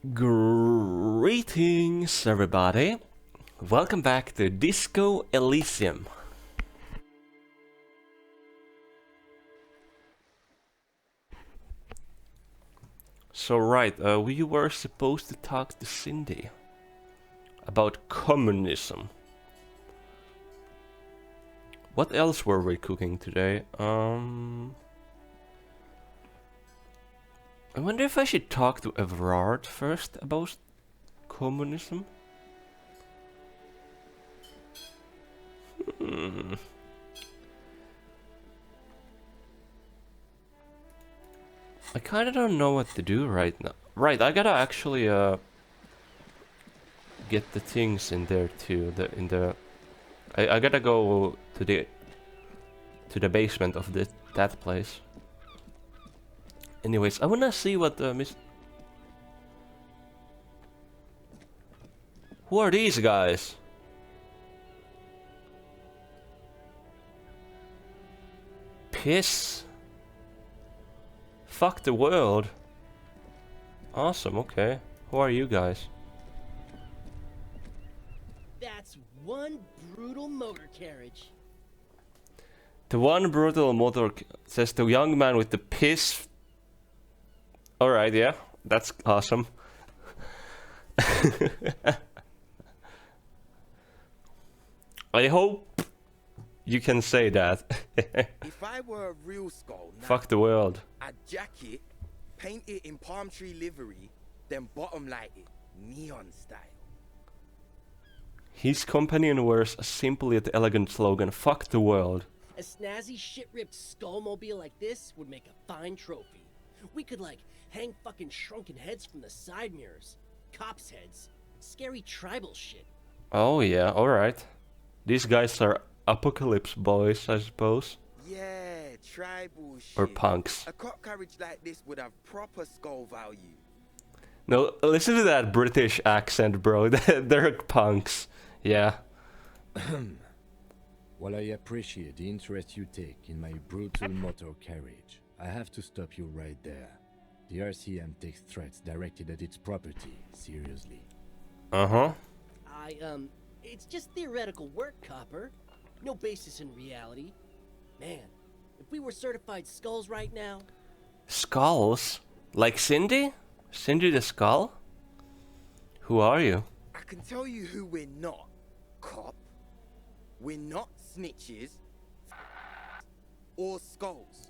Greetings, everybody. Welcome back to Disco Elysium. So we were supposed to talk to Cindy about communism. What else were we cooking today? I wonder if I should talk to Everard first about communism. I kinda don't know what to do right now. Right, I gotta actually get the things in there too. I gotta go to the basement of that place. Anyways, I wanna see what Miss. Who are these guys? Piss. Fuck the world. Awesome, okay. Who are you guys? That's one brutal motor carriage. The one brutal motor says the young man with the piss. Alright, yeah, that's awesome. I hope you can say that. If I were a real skull, now, Fuck the world. I'd jack it, paint it in palm tree livery, then bottom light it, neon style. His companion wears a simple yet elegant slogan, fuck the world. A snazzy shit-ripped skullmobile like this would make a fine trophy. We could, like, hang fucking shrunken heads from the side mirrors. Cops' heads. Scary tribal shit. Oh yeah, alright. These guys are apocalypse boys, I suppose. Yeah, tribal shit. Or punks. A cop carriage like this would have proper skull value. No, listen to that British accent, bro. They're punks. Yeah. While I appreciate the interest you take in my brutal motor carriage, I have to stop you right there. The RCM takes threats directed at its property seriously. Uh-huh. It's just theoretical work, Copper. No basis in reality. Man, if we were certified skulls right now... Skulls? Like Cindy? Cindy the Skull? Who are you? I can tell you who we're not, cop. We're not snitches or skulls.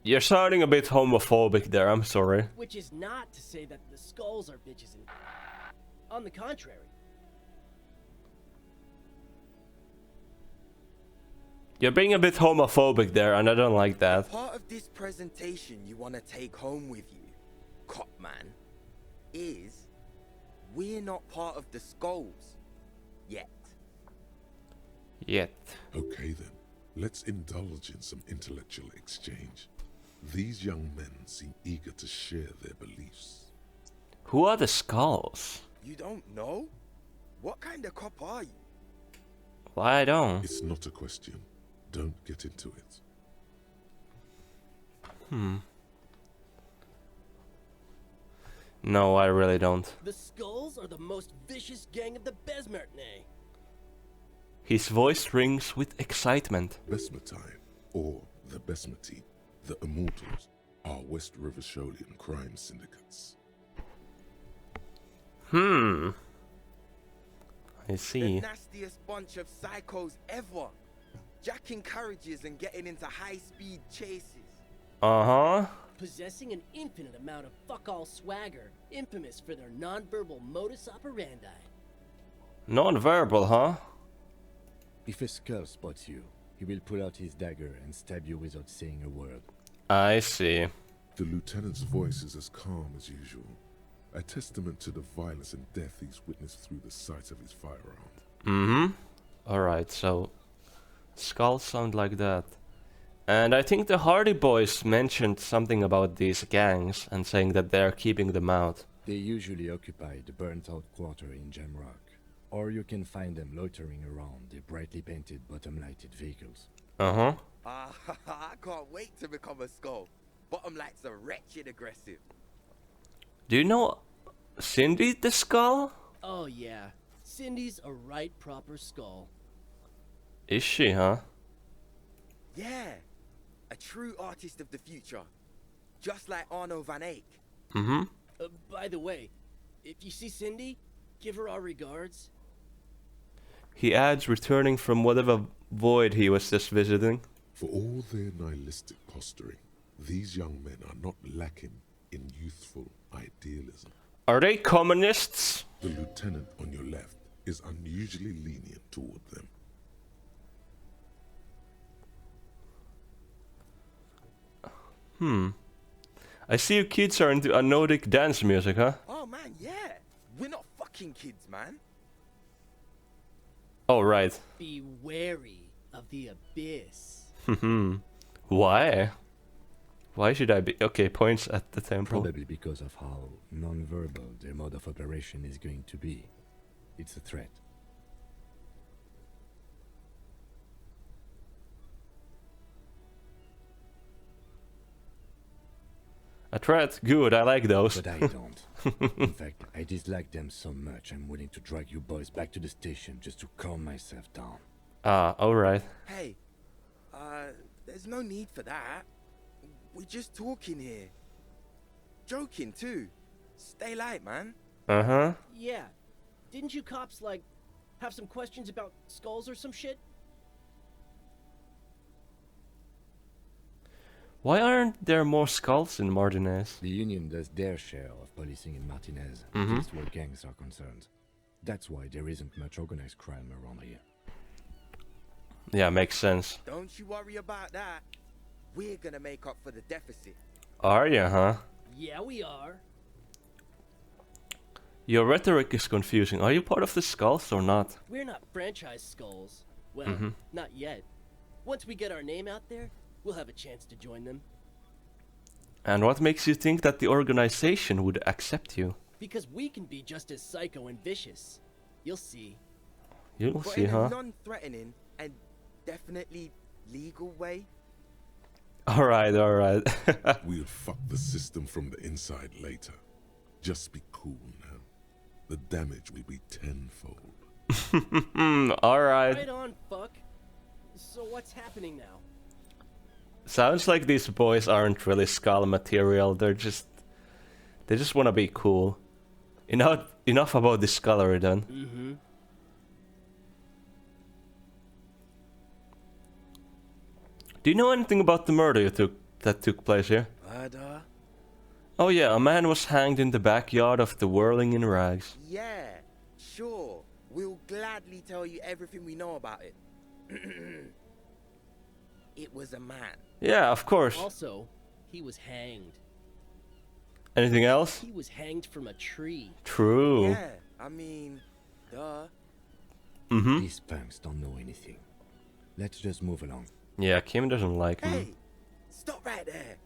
You're sounding a bit homophobic there, I'm sorry. Which is not to say that the skulls are bitches and... On the contrary. You're being a bit homophobic there, and I don't like that. Part of this presentation you want to take home with you, cop man, is we're not part of the skulls yet. Yet. Okay then, let's indulge in some intellectual exchange. These young men seem eager to share their beliefs. Who are the Skulls? You don't know? What kind of cop are you? Why I don't? It's not a question. Don't get into it. No, I really don't. The skulls are the most vicious gang of the Besmertnay. His voice rings with excitement. Besmatine, or the Besmati, the Immortals, are West Rivisholian crime syndicates. I The see. nastiest bunch of psychos ever. Jacking carriages and getting into high-speed chases. Uh-huh. Possessing an infinite amount of fuck-all swagger, infamous for their non-verbal modus operandi. Non-verbal, huh? If a skull spots you, he will pull out his dagger and stab you without saying a word. I see. The lieutenant's voice is as calm as usual, a testament to the violence and death he's witnessed through the sight of his firearm. Alright, so... Skulls sound like that. And I think the Hardy Boys mentioned something about these gangs and saying that they're keeping them out. They usually occupy the burnt-out quarter in Jamrock, or you can find them loitering around the brightly painted bottom-lighted vehicles. Uh-huh. Ah, I can't wait to become a skull. Bottom light's a wretched aggressive. Do you know Cindy the Skull? Oh yeah, Cindy's a right proper skull. Is she, huh? Yeah, a true artist of the future. Just like Arno van Eyck. Mm-hmm. By the way, if you see Cindy, give her our regards. He adds, returning from whatever void he was just visiting. For all their nihilistic posturing, these young men are not lacking in youthful idealism. Are they communists? The lieutenant on your left is unusually lenient toward them. I see you kids are into Nordic dance music, huh? Oh man, yeah. We're not fucking kids, man. Oh, right. Be wary of the abyss. Why? Why should I be... Okay, points at the temple. Probably because of how non-verbal their mode of operation is going to be. It's a threat. A threat? Good, I like those. But I don't. In fact, I dislike them so much I'm willing to drag you boys back to the station just to calm myself down. Ah, alright. Hey, there's no need for that. We're just talking here. Joking too. Stay light, man. Uh-huh. Yeah, didn't you cops, like, have some questions about skulls or some shit? Why aren't there more skulls in Martinez? The Union does their share of policing in Martinez, at least where gangs are concerned. That's why there isn't much organized crime around here. Yeah, makes sense. Don't you worry about that. We're gonna make up for the deficit. Are you, huh? Yeah, we are. Your rhetoric is confusing. Are you part of the skulls or not? We're not franchise skulls. Well, not yet. Once we get our name out there, we'll have a chance to join them. And what makes you think that the organization would accept you? Because we can be just as psycho and vicious. You'll see. You'll But see, in huh? a non-threatening and definitely legal way. Alright, alright. We'll fuck the system from the inside later. Just be cool now. The damage will be tenfold. Alright. Right on, fuck. So what's happening now? Sounds like these boys aren't really skull material. They just want to be cool. Enough about the scullery then. Mm-hmm. Do you know anything about the murder that took place here? Murder? Oh yeah, a man was hanged in the backyard of the Whirling in Rags. Yeah, sure. We'll gladly tell you everything we know about it. It was a man. Yeah, of course. Also, he was hanged. Anything else? He was hanged from a tree. True. Yeah, I mean, duh. These punks don't know anything. Let's just move along. Yeah, Kim doesn't like me. Hey, stop right there.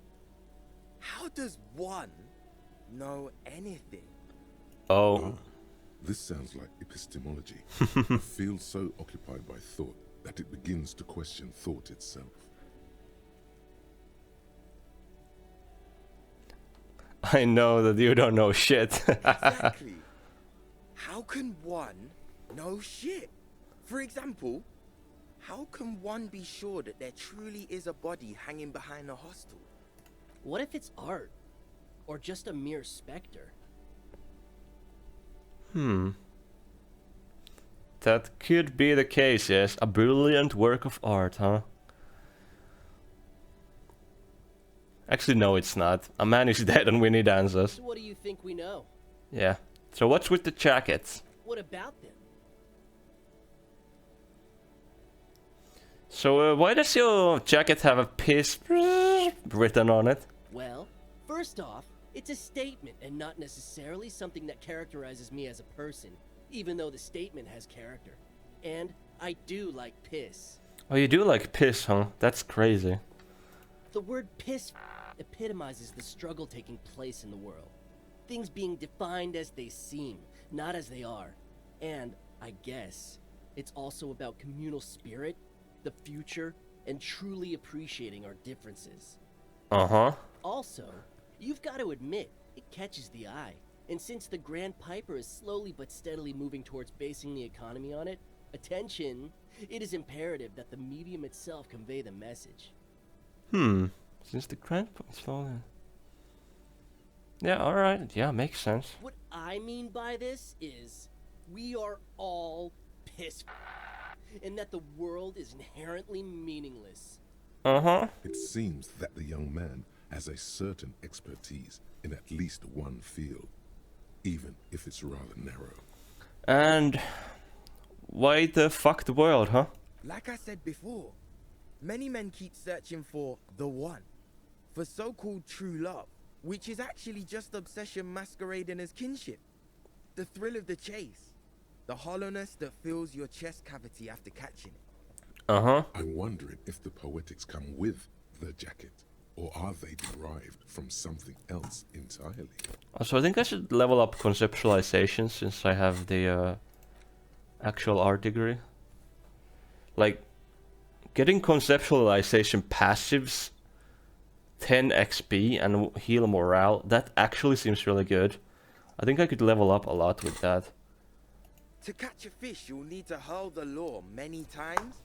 How does one know anything? Oh. This sounds like epistemology. A field so occupied by thought that it begins to question thought itself. I know that you don't know shit. Exactly. How can one know shit? For example, how can one be sure that there truly is a body hanging behind a hostel? What if it's art? Or just a mere specter? That could be the case, yes. A brilliant work of art, huh? Actually, no, it's not. A man is dead and we need answers. So what do you think we know? Yeah. So what's with the jackets? What about them? So why does your jacket have a piss written on it? Well, first off, it's a statement and not necessarily something that characterizes me as a person, even though the statement has character. And I do like piss. Oh, you do like piss, huh? That's crazy. The word piss epitomizes the struggle taking place in the world. Things being defined as they seem, not as they are. And, I guess, it's also about communal spirit, the future, and truly appreciating our differences. Uh-huh. Also, you've got to admit, it catches the eye. And since the Grand Piper is slowly but steadily moving towards basing the economy on it, attention, it is imperative that the medium itself convey the message. Since the Grand slowly. Yeah, alright. Yeah, makes sense. What I mean by this is, we are all pissed, and that the world is inherently meaningless. Uh-huh. It seems that the young man has a certain expertise in at least one field, even if it's rather narrow. And why the fuck the world, huh? Like I said before, many men keep searching for the one, for so-called true love, which is actually just obsession masquerading as kinship. The thrill of the chase, the hollowness that fills your chest cavity after catching it. Uh-huh. I'm wondering if the poetics come with the jacket, or are they derived from something else entirely? So I think I should level up conceptualization since I have the actual art degree. Like, getting conceptualization passives 10 XP and heal morale, that actually seems really good. I think I could level up a lot with that. To catch a fish, you'll need to hurl the lure many times,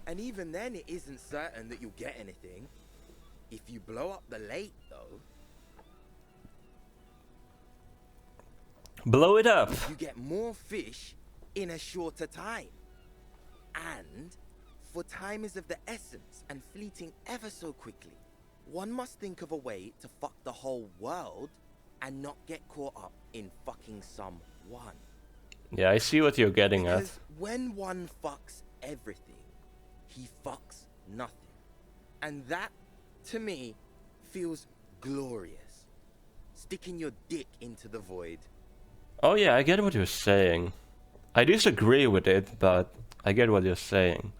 and even then it isn't certain that you'll get anything. If you blow up the lake, though, Blow it up! you get more fish in a shorter time. And, for time is of the essence and fleeting ever so quickly, one must think of a way to fuck the whole world and not get caught up in fucking some one. Yeah, I see what you're getting at. Because when one fucks everything, he fucks nothing. And that, to me, feels glorious. Sticking your dick into the void. Oh yeah, I get what you're saying. I disagree with it, but I get what you're saying.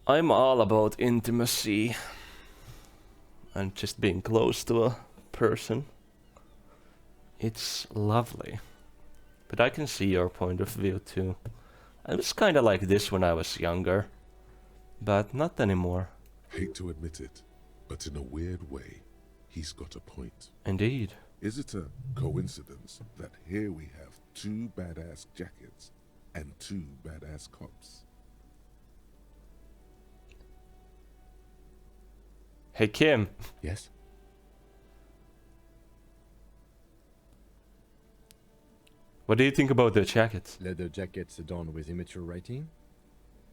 I'm all about intimacy and just being close to a person. It's lovely. But I can see your point of view too. I was kinda like this when I was younger, but not anymore. Hate to admit it, but in a weird way, he's got a point. Indeed. Is it a coincidence that here we have two badass jackets and two badass cops? Hey Kim, Yes? what do you think about the jackets? Leather jackets adorned with immature writing?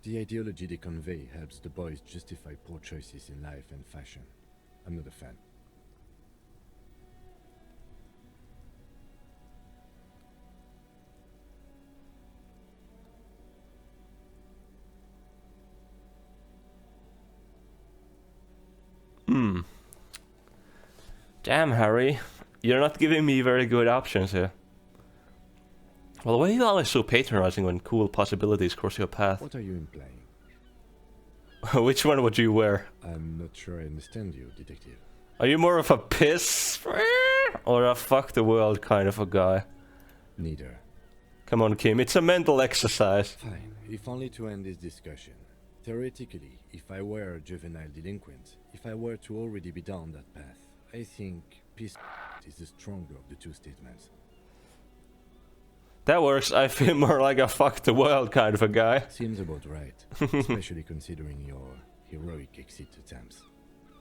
The ideology they convey helps the boys justify poor choices in life and fashion. I'm not a fan. Damn, Harry. You're not giving me very good options here. Well, why are you always so patronizing when cool possibilities cross your path? What are you implying? Which one would you wear? I'm not sure I understand you, detective. Are you more of a piss or a fuck the world kind of a guy? Neither. Come on, Kim, it's a mental exercise. Fine, if only to end this discussion. Theoretically, if I were a juvenile delinquent, if I were to already be down that path, I think peace is the stronger of the two statements. That works. I feel more like a fuck the world kind of a guy. Seems about right, especially considering your heroic exit attempts.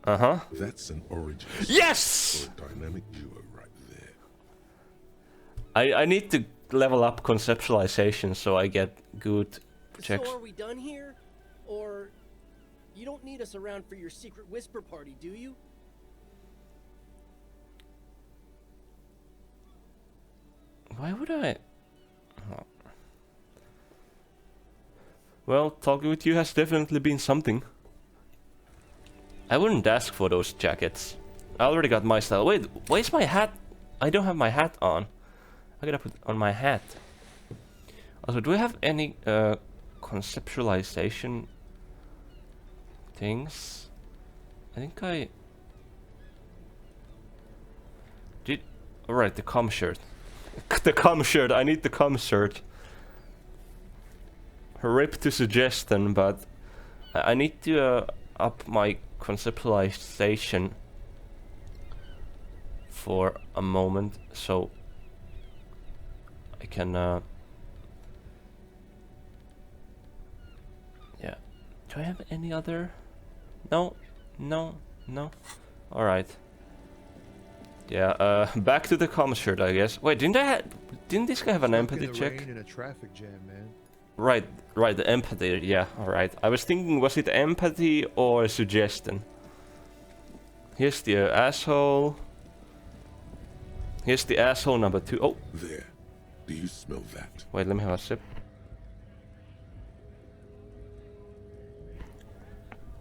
Uh-huh. That's an origin Yes! for a dynamic duo right there. I need to level up conceptualization so I get good checks. So are we done here? Or you don't need us around for your secret whisper party, do you? Why would I? Oh. Well, talking with you has definitely been something. I wouldn't ask for those jackets. I already got my style. Wait, where's my hat? I don't have my hat on. I gotta put on my hat. Also, do we have any conceptualization things? I think I did. Alright, the com shirt. The com shirt. I need the com shirt. Rip to suggestion, but I need to up my conceptualization for a moment, so I can yeah. Do I have any other? No, no, no. All right. Yeah. Back to the comm shirt, I guess. Wait, didn't this guy have an empathy check? In a traffic jam, man. Right, the empathy, yeah, alright. I was thinking, was it empathy or suggestion? Here's the asshole. Here's the asshole number 2. Oh! There. Do you smell that? Wait, let me have a sip.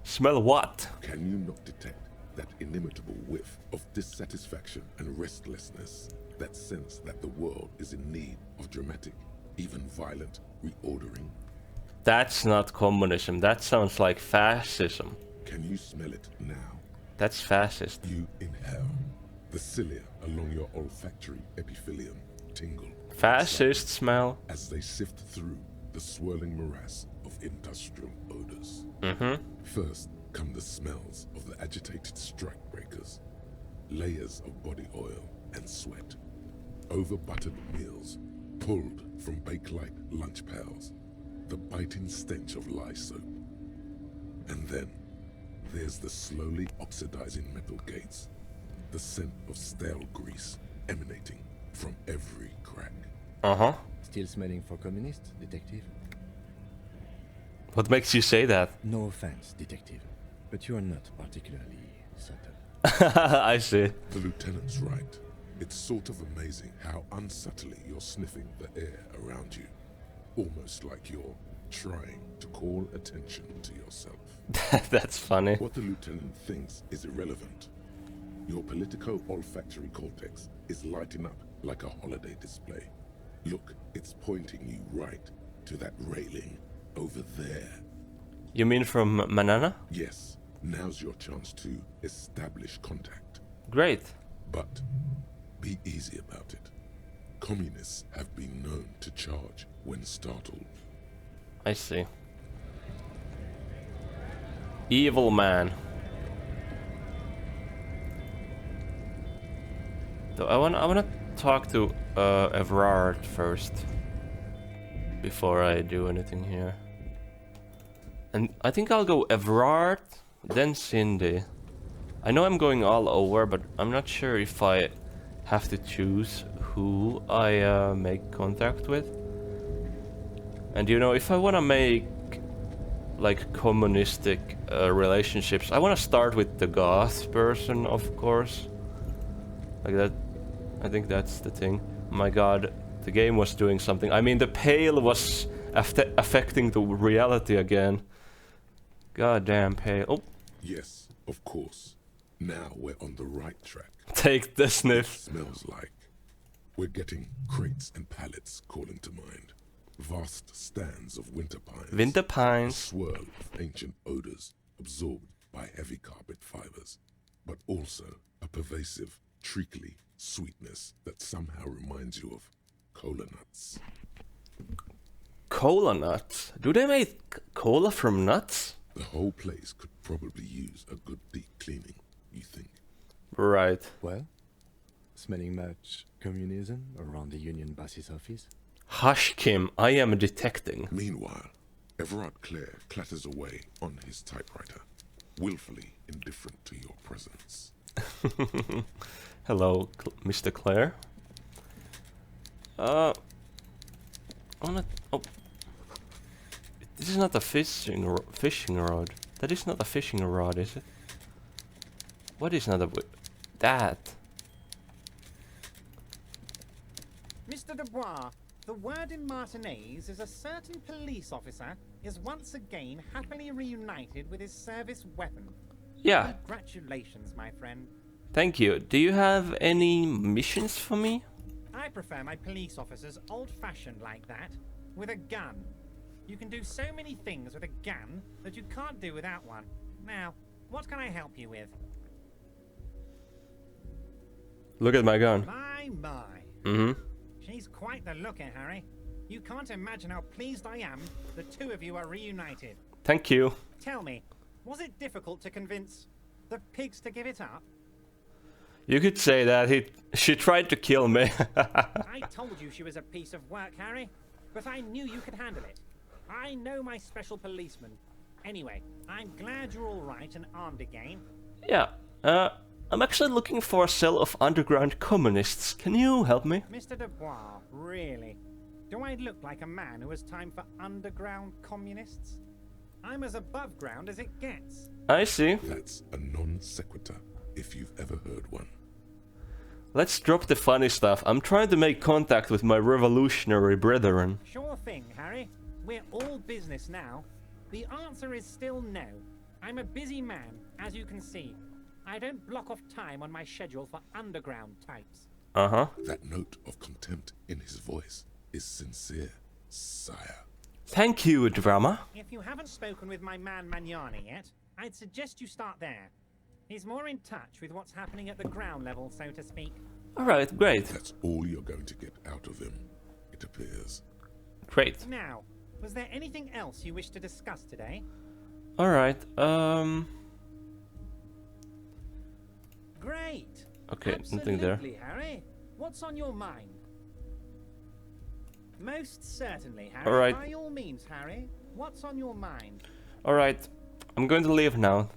Smell what? Can you not detect that inimitable whiff of dissatisfaction and restlessness? That sense that the world is in need of dramatic, even violent reordering? That's not communism. That sounds like fascism. Can you smell it now? That's fascist. You inhale. The cilia along your olfactory epithelium tingle. Fascist smell. As they sift through the swirling morass of industrial odors. First come the smells of the agitated strikebreakers. Layers of body oil and sweat. Over-buttered meals pulled from bake-like lunch pails, the biting stench of lye soap. And then there's the slowly oxidizing metal gates, the scent of stale grease emanating from every crack. Still smelling for communists, detective? What makes you say that? No offense, detective, but you are not particularly subtle. I see. The lieutenant's right. It's sort of amazing how unsubtly you're sniffing the air around you. Almost like you're trying to call attention to yourself. That's funny. What the lieutenant thinks is irrelevant. Your politico-olfactory cortex is lighting up like a holiday display. Look, it's pointing you right to that railing over there. You mean from Manana? Yes, now's your chance to establish contact. Great. But be easy about it. Communists have been known to charge when startled. I see. Evil man. So I wanna talk to Everard first before I do anything here. And I think I'll go Everard, then Cindy. I know I'm going all over, but I'm not sure if I have to choose who I make contact with. And you know, if I wanna make like communistic relationships, I wanna start with the goth person, of course. Like that, I think that's the thing. My god, the game was doing something. I mean, the pale was affecting the reality again. Goddamn pale. Oh. Yes, of course. Now we're on the right track. Take the sniff. Smells like. We're getting crates and pallets calling to mind. Vast stands of winter pines. Winter A pines. swirl of ancient odors absorbed by heavy carpet fibers. But also a pervasive, treacly sweetness that somehow reminds you of cola nuts. Cola nuts? Do they make cola from nuts? The whole place could probably use a good deep cleaning, you think? Right. Well, smelling much communism around the Union boss's office? Hush, Kim. I am detecting. Meanwhile, Everard Clare clatters away on his typewriter, willfully indifferent to your presence. Hello, Mr. Clare. Oh, this is not a fishing rod. That is not a fishing rod, is it? What is not a that? Mr. Dubois, the word in Martinez is a certain police officer is once again happily reunited with his service weapon. Yeah. Congratulations, my friend. Thank you. Do you have any missions for me? I prefer my police officers old-fashioned like that, with a gun. You can do so many things with a gun that you can't do without one. Now, what can I help you with? Look at my gun. My. Mm-hmm. She's quite the looker, Harry. You can't imagine how pleased I am the two of you are reunited. Thank you. Tell me, was it difficult to convince the pigs to give it up? You could say that she tried to kill me. I told you she was a piece of work, Harry, but I knew you could handle it. I know my special policeman. Anyway, I'm glad you're all right and armed again. Yeah, I'm actually looking for a cell of underground communists. Can you help me? Mr. Dubois, really? Do I look like a man who has time for underground communists? I'm as above ground as it gets. I see. That's a non sequitur, if you've ever heard one. Let's drop the funny stuff. I'm trying to make contact with my revolutionary brethren. Sure thing, Harry. We're all business now. The answer is still no. I'm a busy man, as you can see. I don't block off time on my schedule for underground types. Uh-huh. That note of contempt in his voice is sincere, sire. Thank you, Drama. If you haven't spoken with my man Magnani yet, I'd suggest you start there. He's more in touch with what's happening at the ground level, so to speak. Alright, great. That's all you're going to get out of him, it appears. Great. Now, was there anything else you wish to discuss today? Alright, Great. okay, nothing there. Absolutely, Harry. What's on your mind? Most certainly, Harry. All right. By all means, Harry. What's on your mind? Alright, I'm going to leave now.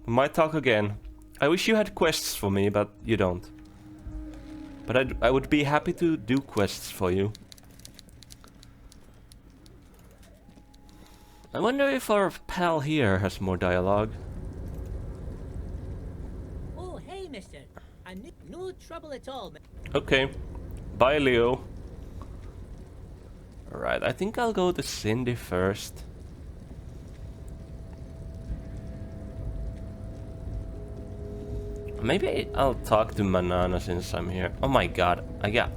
We might talk again. I wish you had quests for me, but you don't. But I would be happy to do quests for you. I wonder if our pal here has more dialogue. Oh, hey, mister. No trouble at all. Okay. Bye, Leo. Alright, I think I'll go to Cindy first. Maybe I'll talk to Manana since I'm here. Oh my god, I got...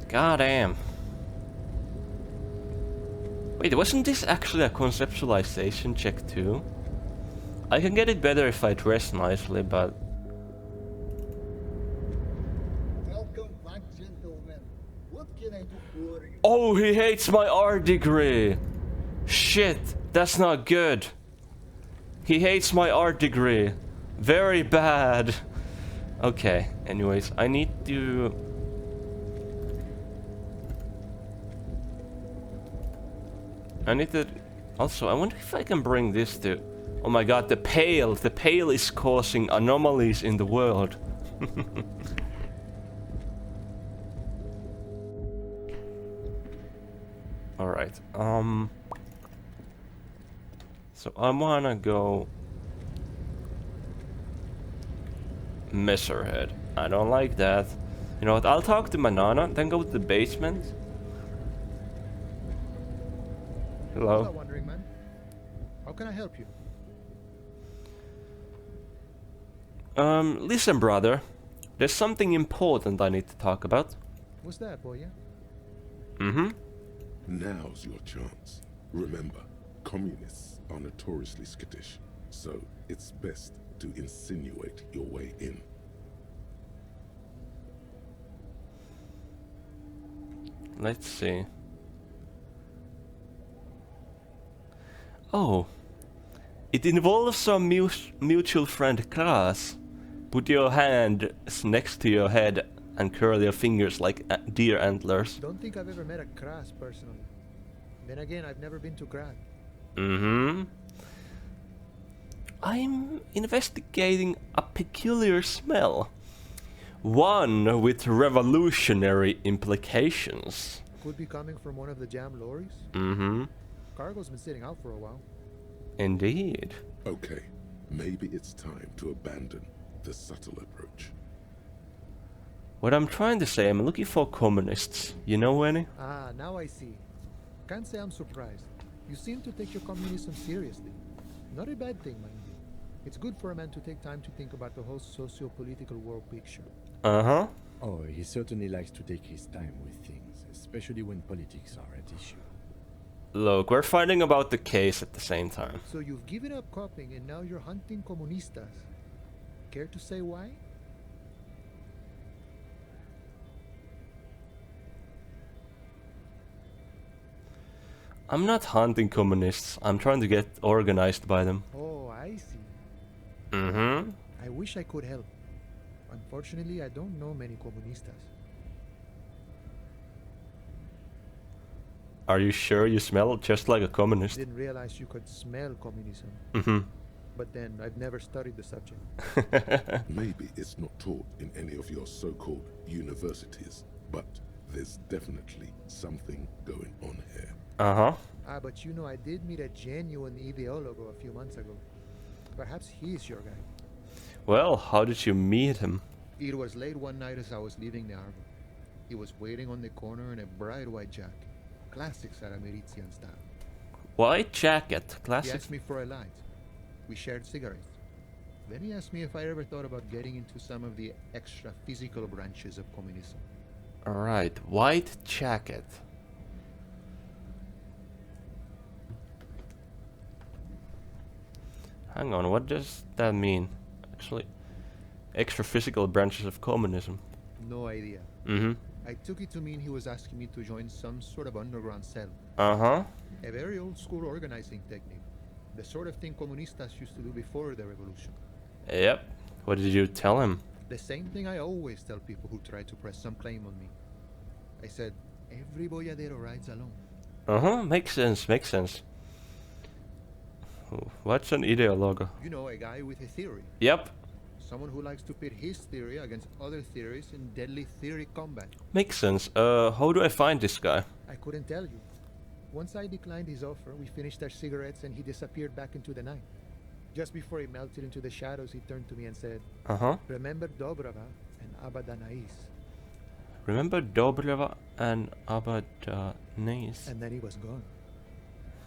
Goddamn. Wait, wasn't this actually a conceptualization check too? I can get it better if I dress nicely, but... Welcome back, gentlemen. What can I do for you? Oh, he hates my art degree! Shit, that's not good. He hates my art degree. Very bad. Okay, anyways, I need to... Also, I wonder if I can bring this to... Oh my god, the Pale! The Pale is causing anomalies in the world. Alright, so I wanna go... Messerhead. I don't like that. You know what, I'll talk to Manana, then go to the basement. Hello? Hello, Wandering Man. How can I help you? Listen, brother. There's something important I need to talk about. What's that, boy? Yeah. Mm-hmm. Now's your chance. Remember, communists are notoriously skittish, so it's best to insinuate your way in. Let's see. Oh. It involves our mutual friend Kras. Put your hand next to your head and curl your fingers like deer antlers. Don't think I've ever met a Kras personally. Then again, I've never been to Grad. Mm-hmm. I'm investigating a peculiar smell. One with revolutionary implications. Could be coming from one of the jam lorries. Mm-hmm. Cargo's been sitting out for a while. Indeed. Okay, maybe it's time to abandon the subtle approach. What I'm trying to say, I'm looking for communists. You know any? Ah, now I see. Can't say I'm surprised. You seem to take your communism seriously. Not a bad thing, mind you. It's good for a man to take time to think about the whole socio-political world picture. Uh-huh. Oh, he certainly likes to take his time with things, especially when politics are at issue. Look, we're fighting about the case at the same time. So you've given up copying and now you're hunting comunistas. Care to say why? I'm not hunting communists. I'm trying to get organized by them. Oh, I see. Mm-hmm. I wish I could help. Unfortunately, I don't know many comunistas. Are you sure you smell just like a communist? Didn't realize you could smell communism. Mm-hmm. But then, I've never studied the subject. Maybe it's not taught in any of your so-called universities, but there's definitely something going on here. Uh-huh. Ah, but you know, I did meet a genuine ideologo a few months ago. Perhaps he's your guy. Well, how did you meet him? It was late one night as I was leaving the arbor. He was waiting on the corner in a bright white jacket. Classic Sarameritian style. White jacket. He Classic. asked me for a light. We shared cigarettes. Then he asked me if I ever thought about getting into some of the extra physical branches of communism. Alright, white jacket. Hang on, what does that mean? Actually, extra physical branches of communism. No idea. Mm-hmm. I took it to mean he was asking me to join some sort of underground cell. Uh-huh. A very old school organizing technique. The sort of thing comunistas used to do before the revolution. Yep. What did you tell him? The same thing I always tell people who try to press some claim on me. I said, every boyadero rides alone. Uh-huh, makes sense, makes sense. What's an ideologo? You know, a guy with a theory. Yep. Someone who likes to pit his theory against other theories in deadly theory combat. Makes sense. How do I find this guy? I couldn't tell you. Once I declined his offer, we finished our cigarettes and he disappeared back into the night. Just before he melted into the shadows, he turned to me and said, Uh-huh. Remember Dobrava and Abadanais. Remember Dobreva and Abadanais? And then he was gone.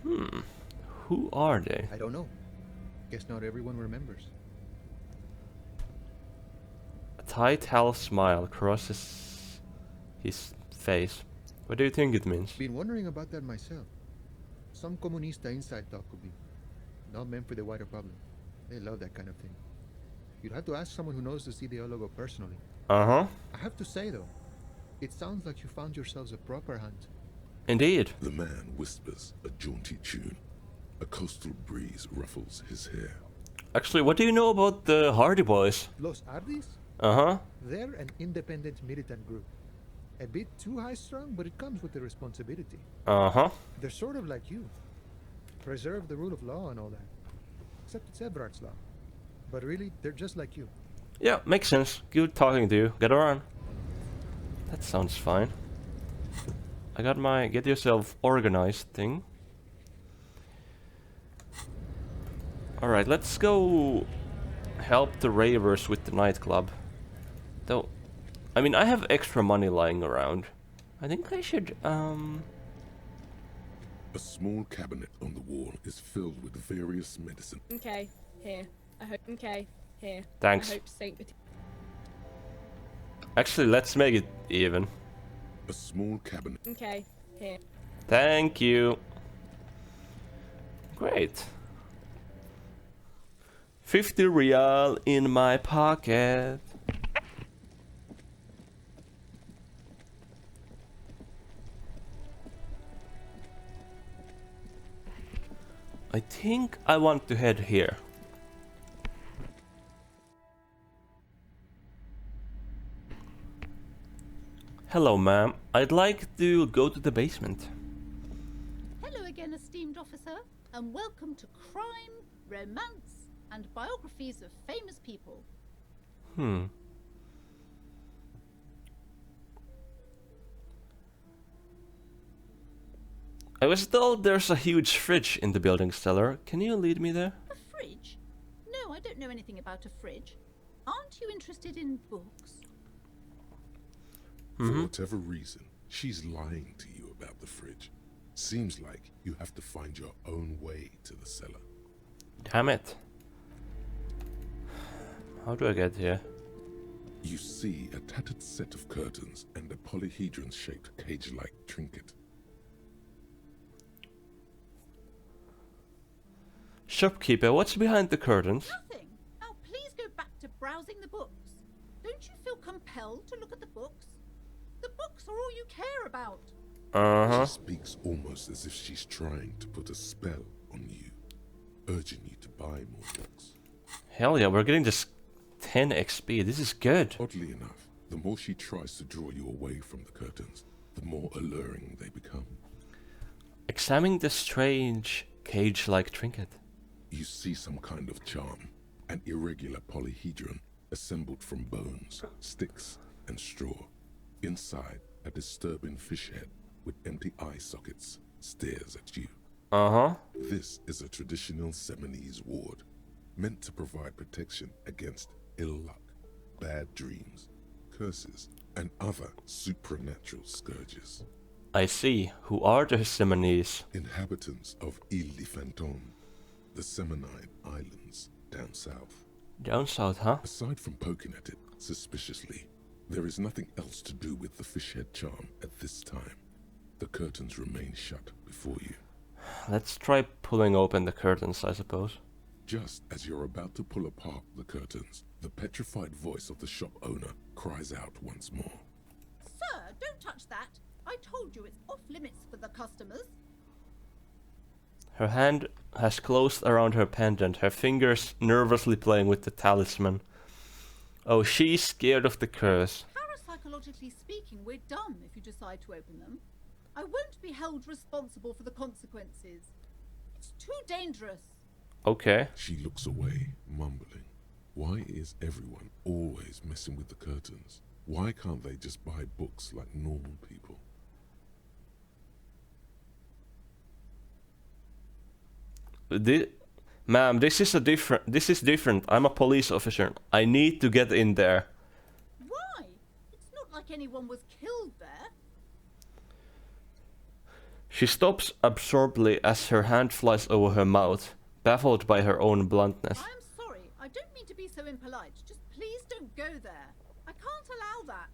Hmm. Who are they? I don't know. Guess not everyone remembers. A tight, hell smile crosses his face. What do you think it means? Been wondering about that myself. Some comunista inside talk could be. Not meant for the wider public. They love that kind of thing. You'd have to ask someone who knows this ideologo personally. Uh-huh. I have to say though, it sounds like you found yourselves a proper hunt. Indeed. The man whispers a jaunty tune. A coastal breeze ruffles his hair. Actually, what do you know about the Hardy Boys? Los Ardis? Uh-huh. They're an independent militant group. A bit too high-strung, but it comes with the responsibility. Uh-huh. They're sort of like you. Preserve the rule of law and all that. Except it's Everard's law. But really, they're just like you. Yeah, makes sense. Good talking to you. Get around. That sounds fine. I got my get yourself organized thing. Alright, let's go help the ravers with the nightclub. Though, I mean, I have extra money lying around. I think I should, A small cabinet on the wall is filled with various medicine. Okay, here. I hope. Okay, here. Thanks. I hope Saint. Actually, let's make it even. A small cabinet. Okay, here. Thank you. Great. 50 real in my pocket. I think I want to head here. Hello, ma'am. I'd like to go to the basement. Hello again, esteemed officer, and welcome to Crime, Romance, and Biographies of Famous People. I was told there's a huge fridge in the building cellar. Can you lead me there? A fridge? No, I don't know anything about a fridge. Aren't you interested in books? For whatever reason, she's lying to you about the fridge. Seems like you have to find your own way to the cellar. Damn it. How do I get here? You see a tattered set of curtains and a polyhedron-shaped cage-like trinket. Shopkeeper, what's behind the curtains? Nothing. Now please go back to browsing the books. Don't you feel compelled to look at the books? The books are all you care about. Uh-huh. She speaks almost as if she's trying to put a spell on you, urging you to buy more books. Hell yeah, we're getting just 10 XP. This is good. Oddly enough, the more she tries to draw you away from the curtains, the more alluring they become. Examine the strange cage-like trinket. You see some kind of charm, an irregular polyhedron assembled from bones, sticks, and straw. Inside, a disturbing fish head with empty eye sockets stares at you. Uh-huh. This is a traditional Seminese ward, meant to provide protection against ill luck, bad dreams, curses, and other supernatural scourges. I see. Who are the Seminese? Inhabitants of Ile de Fantôme, the Seminide Islands down south. Down south, huh? Aside from poking at it suspiciously, there is nothing else to do with the fish head charm at this time. The curtains remain shut before you. Let's try pulling open the curtains, I suppose. Just as you're about to pull apart the curtains, the petrified voice of the shop owner cries out once more. Sir, don't touch that. I told you it's off limits for the customers. Her hand has closed around her pendant, her fingers nervously playing with the talisman. Oh, she's scared of the curse. Parapsychologically speaking, we're done if you decide to open them. I won't be held responsible for the consequences. It's too dangerous. Okay. She looks away, mumbling. Why is everyone always messing with the curtains? Why can't they just buy books like normal people? Ma'am, this is different. I'm a police officer. I need to get in there. Why? It's not like anyone was killed there. She stops absorbedly as her hand flies over her mouth, baffled by her own bluntness. I'm sorry. I don't mean to be so impolite. Just please don't go there. I can't allow that.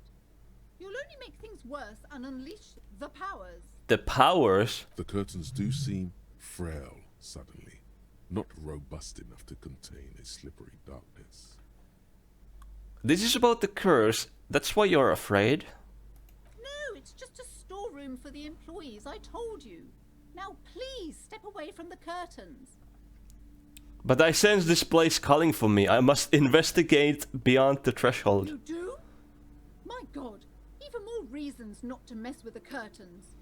You'll only make things worse and unleash the powers. The powers? The curtains do seem frail suddenly, not robust enough to contain a slippery darkness. This is about the curse. That's why you're afraid? No, it's just a storeroom for the employees. I told you. Now please step away from the curtains. But I sense this place calling for me. I must investigate beyond the threshold. You do? My God, even more reasons not to mess with the curtains.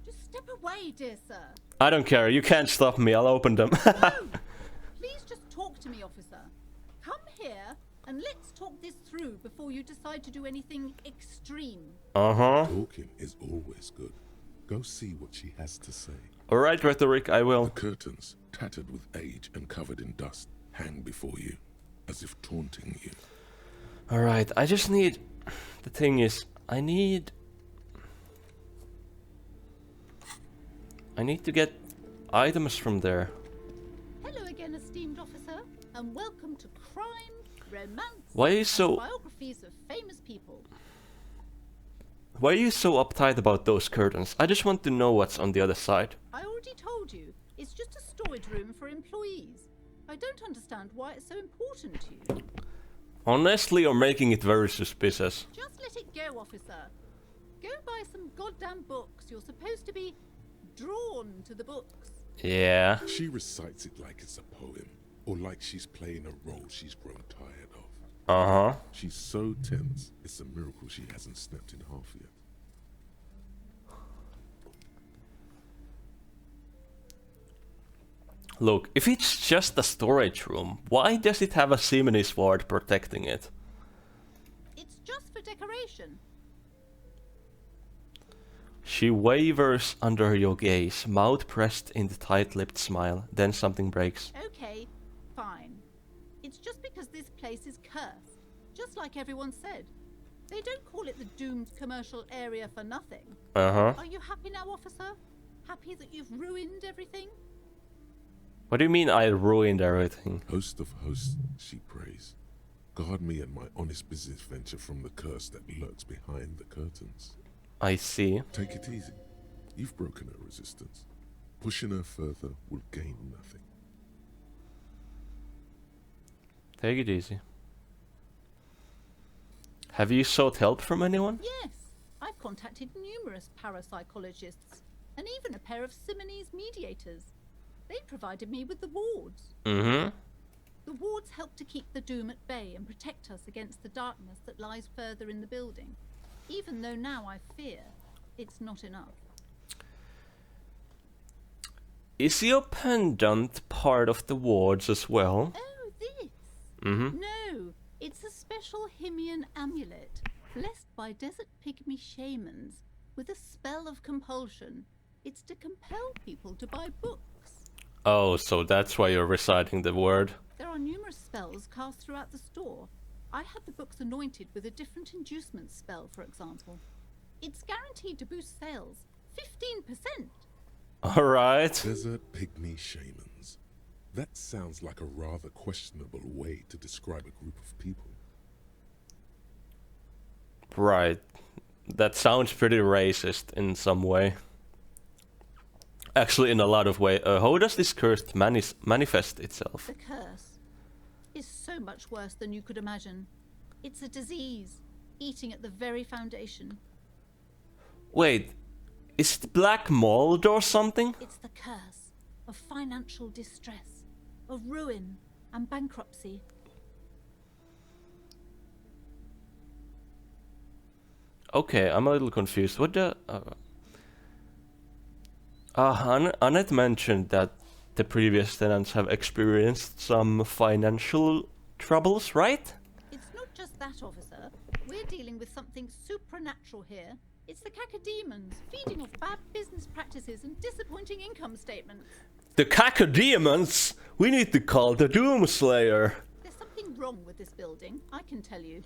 Just step away, dear sir. I don't care. You can't stop me. I'll open them. No! Please just talk to me, officer. Come here and let's talk this through before you decide to do anything extreme. Uh-huh. Talking is always good. Go see what she has to say. Alright, Rhetoric, I will. The curtains, tattered with age and covered in dust, hang before you, as if taunting you. Alright, I just need... The thing is, I need to get items from there. Hello again, esteemed officer, and welcome to Crime, Romance, Why are you and so... Biographies of Famous People. Why are you so uptight about those curtains? I just want to know what's on the other side. I already told you, it's just a storage room for employees. I don't understand why it's so important to you. Honestly, you're making it very suspicious. Just let it go, officer. Go buy some goddamn books. You're supposed to be drawn to the books. Yeah. She recites it like it's a poem, or like she's playing a role she's grown tired of. Uh-huh. She's so tense, it's a miracle she hasn't snapped in half yet. Look, if it's just a storage room, why does it have a Seminese ward protecting it? It's just for decoration. She wavers under your gaze, mouth pressed in the tight-lipped smile. Then something breaks. Okay, fine. It's just because this place is cursed, just like everyone said. They don't call it the doomed commercial area for nothing. Uh-huh. Are you happy now, officer? Happy that you've ruined everything? What do you mean I ruined everything? Host of hosts, she prays. Guard me and my honest business venture from the curse that lurks behind the curtains. I see. Take it easy. You've broken her resistance. Pushing her further will gain nothing. Take it easy. Have you sought help from anyone? Yes, I I've contacted numerous parapsychologists and even a pair of Simonese mediators. They provided me with the wards. Mm-hmm. The wards help to keep the doom at bay and protect us against the darkness that lies further in the building. Even though now I fear it's not enough. Is your pendant part of the wards as well? Oh, this? Mm-hmm. No, it's a special Himian amulet, blessed by desert pygmy shamans with a spell of compulsion. It's to compel people to buy books. Oh, so that's why you're reciting the word. There are numerous spells cast throughout the store. I had the books anointed with a different inducement spell, for example. It's guaranteed to boost sales 15%. Alright. Desert pygmy shamans. That sounds like a rather questionable way to describe a group of people. Right. That sounds pretty racist in some way. Actually, in a lot of ways. How does this curse manifest itself? The curse is so much worse than you could imagine. It's a disease, eating at the very foundation. Wait, is it black mold or something? It's the curse of financial distress, of ruin and bankruptcy. Okay, I'm a little confused. What the... Annette mentioned that the previous tenants have experienced some financial troubles, right? It's not just that, officer. We're dealing with something supernatural here. It's the cacodemons, feeding off bad business practices and disappointing income statements. The cacodemons? We need to call the Doomslayer. There's something wrong with this building, I can tell you.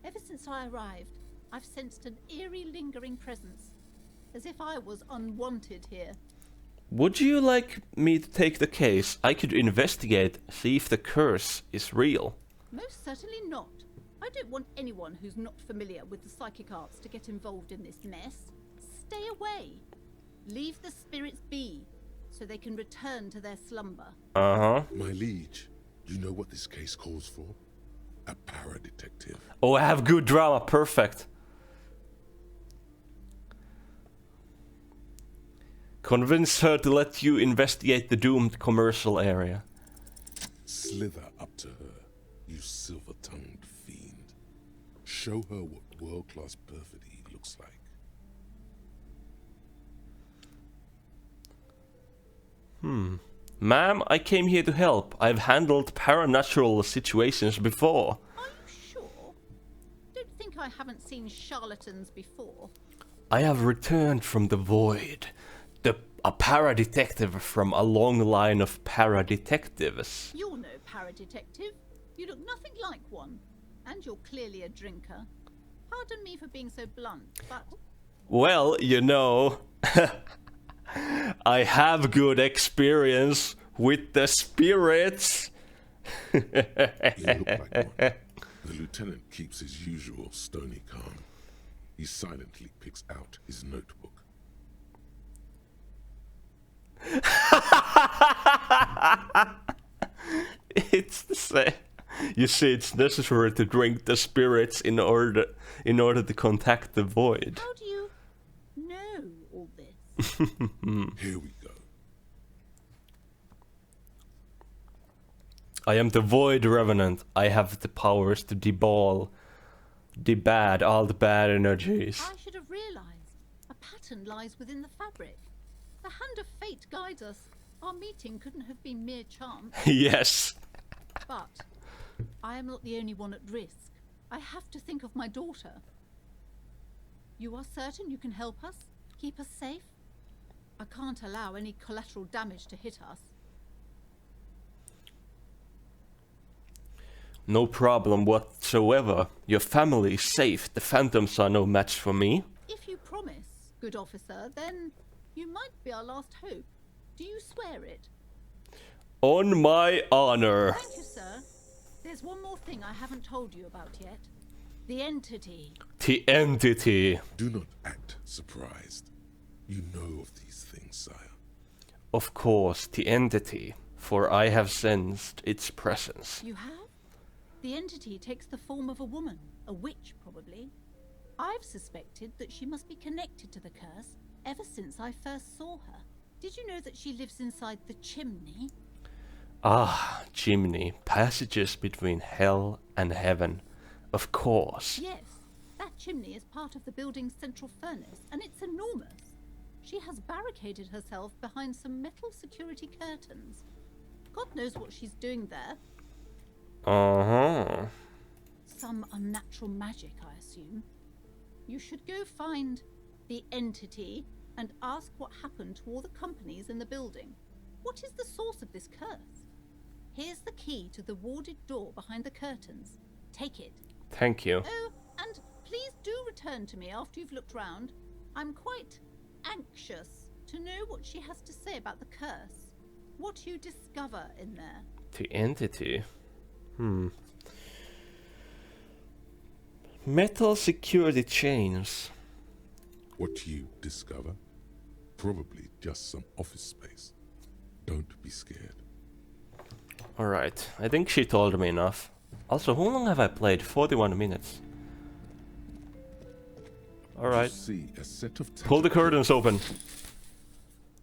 Ever since I arrived, I've sensed an eerie lingering presence, as if I was unwanted here. Would you like me to take the case? I could investigate, see if the curse is real. Most certainly not. I don't want anyone who's not familiar with the psychic arts to get involved in this mess. Stay away. Leave the spirits be, so they can return to their slumber. Uh-huh. My liege, you know what this case calls for? A para-detective. Oh, I have good drama. Perfect. Convince her to let you investigate the doomed commercial area. Slither up to her, you silver-tongued fiend. Show her what world-class perfidy looks like. Ma'am, I came here to help. I've handled paranatural situations before. Are you sure? Don't think I haven't seen charlatans before. I have returned from the void. A para-detective from a long line of para-detectives. You're no paradetective. You look nothing like one. And you're clearly a drinker. Pardon me for being so blunt, but... Well, you know, I have good experience with the spirits. You look like one. The lieutenant keeps his usual stony calm. He silently picks out his notebook. It's the same. You see, it's necessary to drink the spirits in order to contact the void. How do you know all this? Here we go. I am the void revenant. I have the powers to deball all the bad energies. I should have realized. A pattern lies within the fabric. The hand of fate guides us. Our meeting couldn't have been mere chance. Yes. But I am not the only one at risk. I have to think of my daughter. You are certain you can help us? Keep us safe? I can't allow any collateral damage to hit us. No problem whatsoever. Your family is safe. The phantoms are no match for me. If you promise, good officer, then you might be our last hope. Do you swear it? On my honor. Thank you, sir. There's one more thing I haven't told you about yet. The entity. The entity. Do not act surprised. You know of these things, sire. Of course, the entity. For I have sensed its presence. You have? The entity takes the form of a woman. A witch, probably. I've suspected that she must be connected to the curse ever since I first saw her. Did you know that she lives inside the chimney? Ah, chimney. Passages between hell and heaven. Of course. Yes, that chimney is part of the building's central furnace, and it's enormous. She has barricaded herself behind some metal security curtains. God knows what she's doing there. Uh-huh. Some unnatural magic, I assume. You should go find the entity and ask what happened to all the companies in the building. What is the source of this curse? Here's the key to the warded door behind the curtains. Take it. Thank you. Oh, and please do return to me after you've looked round. I'm quite anxious to know what she has to say about the curse. What you discover in there. The entity. Metal security chains. What you discover? Probably just some office space. Don't be scared. Alright, I think she told me enough. Also, how long have I played? 41 minutes. Alright. See a set of Pull the curtains open.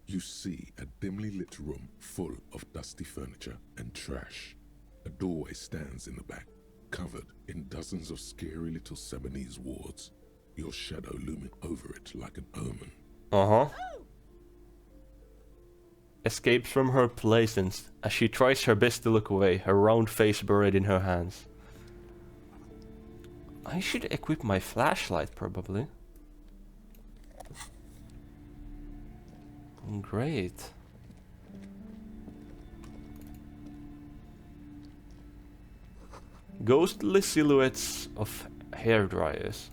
You see a dimly lit room full of dusty furniture and trash. A doorway stands in the back, covered in dozens of scary little Sebanese wards, your shadow looming over it like an omen. Uh-huh. Escapes from her plaisance as she tries her best to look away, her round face buried in her hands. I should equip my flashlight, probably. Great. Ghostly silhouettes of hairdryers.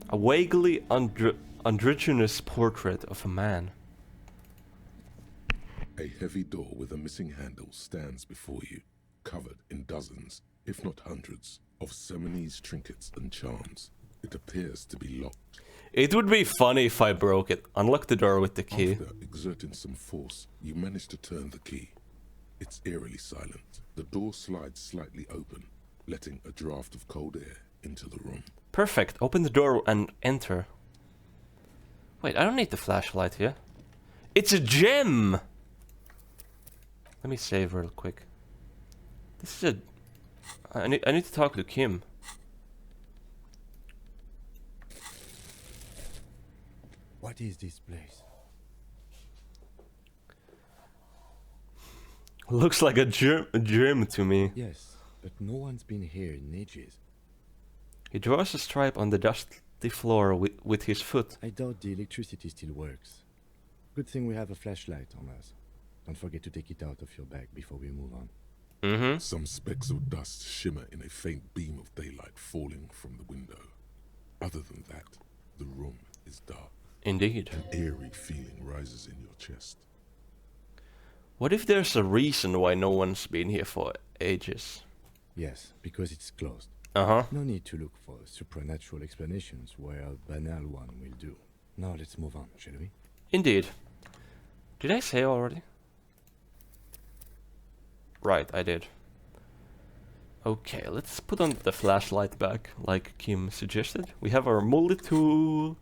A vaguely androgynous portrait of a man. A heavy door with a missing handle stands before you, covered in dozens, if not hundreds, of Sebanese trinkets and charms. It appears to be locked. It would be funny if I broke it. Unlock the door with the key. After exerting some force, you manage to turn the key. It's eerily silent. The door slides slightly open, letting a draft of cold air into the room. Perfect. Open the door and enter. Wait, I don't need the flashlight here. It's a gem! Let me save real quick. This is a... I need to talk to Kim. What is this place? Looks like a gym to me. Yes, but no one's been here in ages. He draws a stripe on the dusty floor with his foot. I doubt the electricity still works. Good thing we have a flashlight on us. Don't forget to take it out of your bag before we move on. Mm-hmm. Some specks of dust shimmer in a faint beam of daylight falling from the window. Other than that, the room is dark. Indeed. An eerie feeling rises in your chest. What if there's a reason why no one's been here for ages? Yes, because it's closed. Uh-huh. No need to look for supernatural explanations where a banal one will do. Now let's move on, shall we? Indeed. Did I say already? Right, I did. Okay, let's put on the flashlight back, like Kim suggested. We have our multi-tool.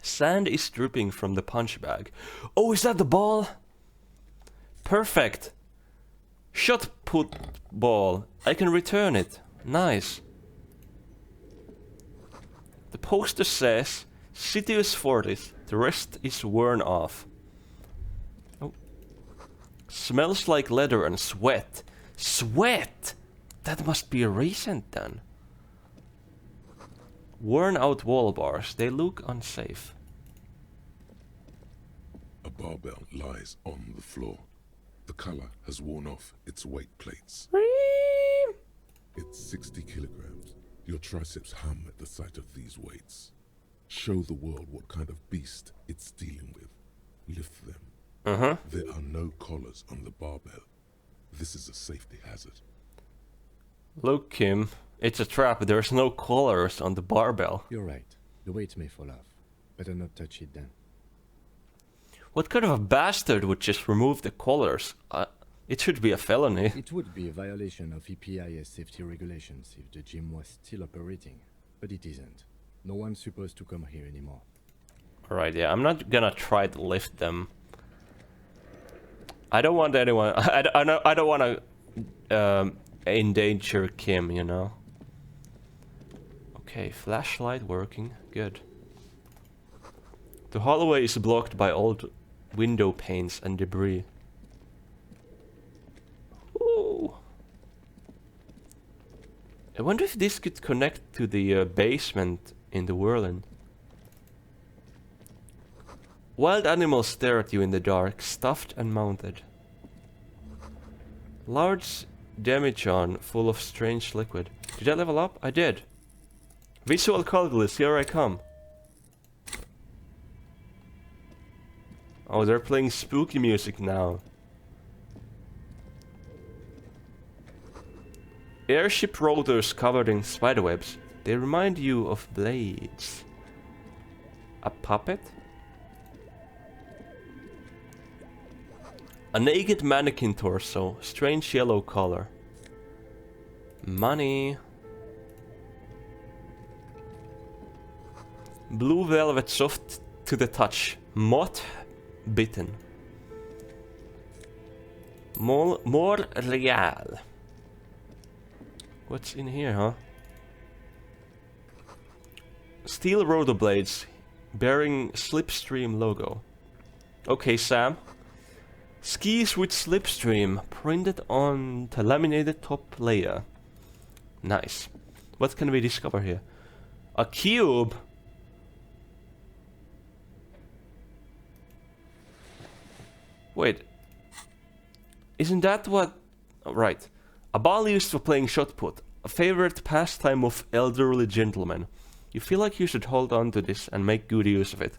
Sand is dripping from the punch bag. Oh, is that the ball? Perfect. Shot put ball. I can return it. Nice. The poster says, Sitius Fortis. The rest is worn off. Oh. Smells like leather and sweat. Sweat? That must be recent then. Worn out wall bars. They look unsafe. A barbell lies on the floor. The color has worn off its weight plates. It's 60 kilograms. Your triceps hum at the sight of these weights. Show the world what kind of beast it's dealing with. Lift them. Uh-huh. There are no collars on the barbell. This is a safety hazard. Look, Kim. It's a trap. There's no collars on the barbell. You're right. The weight may fall off. Better not touch it then. What kind of a bastard would just remove the collars? It should be a felony. It would be a violation of EPIS safety regulations if the gym was still operating, but it isn't. No one's supposed to come here anymore. Alright, yeah, I'm not gonna try to lift them. I don't want anyone... I don't want to endanger Kim, you know? Okay, flashlight working. Good. The hallway is blocked by old window panes and debris. Ooh. I wonder if this could connect to the basement in the whirlwind. Wild animals stare at you in the dark, stuffed and mounted. Large demijohn full of strange liquid. Did I level up? I did. Visual calculus, here I come. Oh, they're playing spooky music now. Airship rotors covered in spiderwebs. They remind you of blades. A puppet? A naked mannequin torso. Strange yellow color. Money. Blue velvet soft to the touch. Moth bitten. More real. What's in here, huh? Steel rotor blades bearing Slipstream logo. Okay, Sam. Skis with Slipstream printed on the laminated top layer. Nice. What can we discover here? A cube. Wait. Isn't that what... Oh, right. A ball used for playing shot put. A favorite pastime of elderly gentlemen. You feel like you should hold on to this and make good use of it.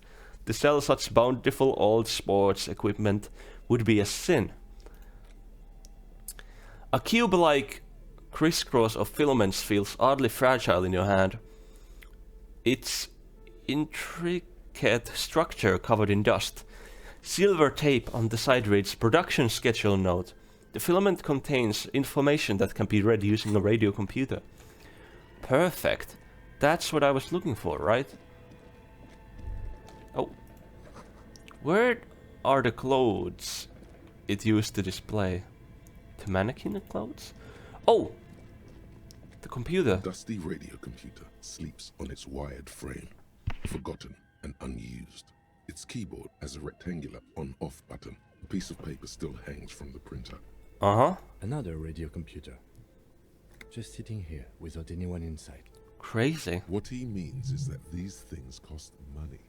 To sell such bountiful old sports equipment would be a sin. A cube-like crisscross of filaments feels oddly fragile in your hand. Its intricate structure covered in dust. Silver tape on the side reads production schedule note. The filament contains information that can be read using a radio computer. Perfect. That's what I was looking for, right? Oh. Where are the clothes it used to display? The mannequin clothes? Oh! The computer. A dusty radio computer sleeps on its wired frame, forgotten and unused. Its keyboard has a rectangular on-off button. A piece of paper still hangs from the printer. Uh-huh. Another radio computer. Just sitting here without anyone inside. Crazy. What he means is that these things cost money.